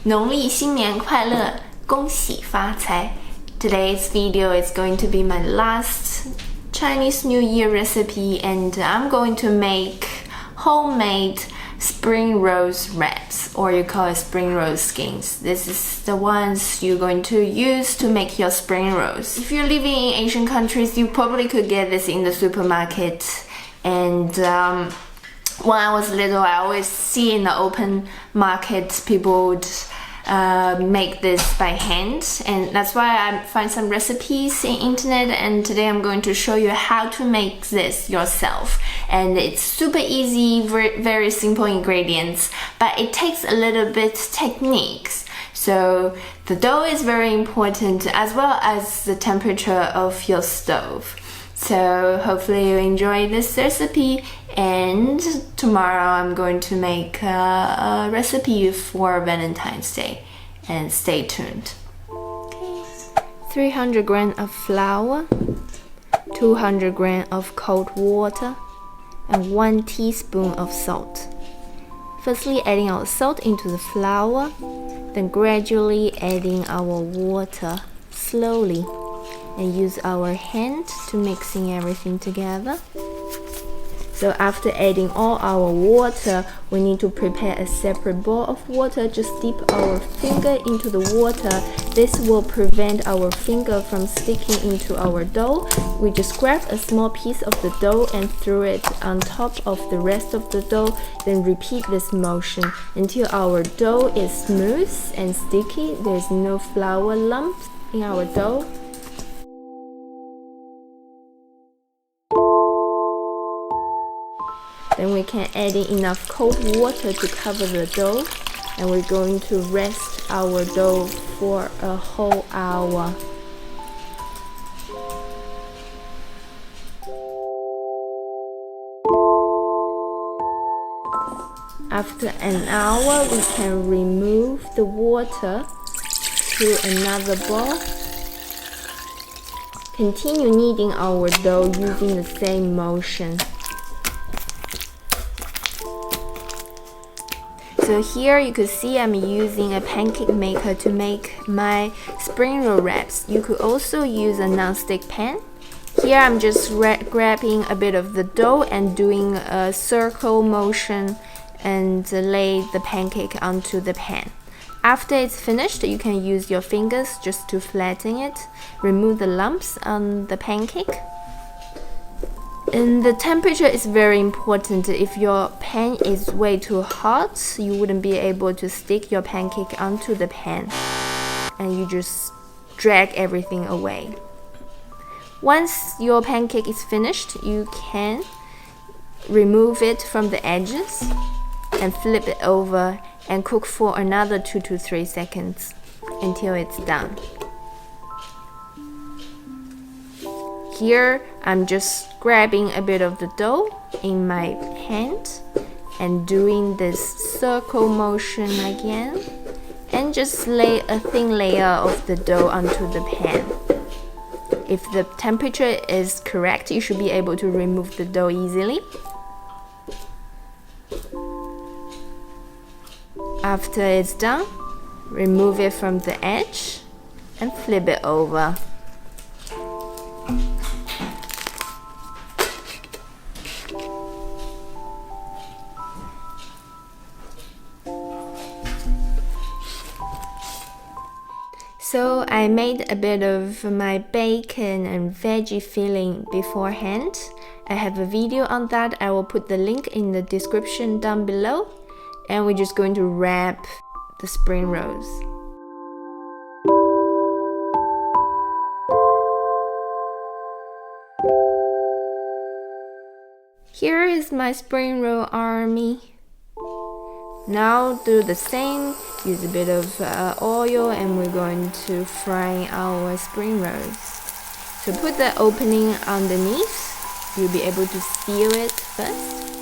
农历新年快乐，恭喜发财。Today's video is going to be my last Chinese New Year recipe, and I'm going to make homemade spring rolls wraps, or you call it spring roll skins. This is the ones you're going to use to make your spring rolls. If you're living in Asian countries, you probably could get this in the supermarket. And when I was little, I always see in the open market people would make this by hand, and that's why I find some recipes in internet, and today I'm going to show you how to make this yourself. And it's super easy, very simple ingredients, but it takes a little bit techniques. So the dough is very important, as well as the temperature of your stove. So hopefully you enjoy this recipe, and tomorrow I'm going to make a recipe for Valentine's Day, and stay tuned. 300 grams of flour, 200 grams of cold water, and 1 teaspoon of salt. Firstly, adding our salt into the flour, then gradually adding our water slowly, and use our hand to mixing everything together. So after adding all our water, we need to prepare a separate bowl of water. Just dip our finger into the water. This will prevent our finger from sticking into our dough. We just grab a small piece of the dough and throw it on top of the rest of the dough. Then repeat this motion until our dough is smooth and sticky. There's no flour lumps in our dough. Then we can add in enough cold water to cover the dough, and we're going to rest our dough for a whole hour. After an hour, we can remove the water to another bowl. Continue kneading our dough using the same motion. So here you could see I'm using a pancake maker to make my spring roll wraps. You could also use a non-stick pan. Here I'm just grabbing a bit of the dough and doing a circle motion and lay the pancake onto the pan. After it's finished, you can use your fingers just to flatten it. Remove the lumps on the pancake. And the temperature is very important. If your pan is way too hot, you wouldn't be able to stick your pancake onto the pan, and you just drag everything away. Once your pancake is finished, you can remove it from the edges and flip it over and cook for another 2 to 3 seconds until it's done. Here, I'm just grabbing a bit of the dough in my hand and doing this circle motion again, and just lay a thin layer of the dough onto the pan. If the temperature is correct, you should be able to remove the dough easily. After it's done, remove it from the edge and flip it over. So I made a bit of my bacon and veggie filling beforehand. I have a video on that. I will put the link in the description down below. And we're just going to wrap the spring rolls. Here is my spring roll army. Now do the same, use a bit of oil, and we're going to fry our spring rolls. So put the opening underneath, you'll be able to seal it first.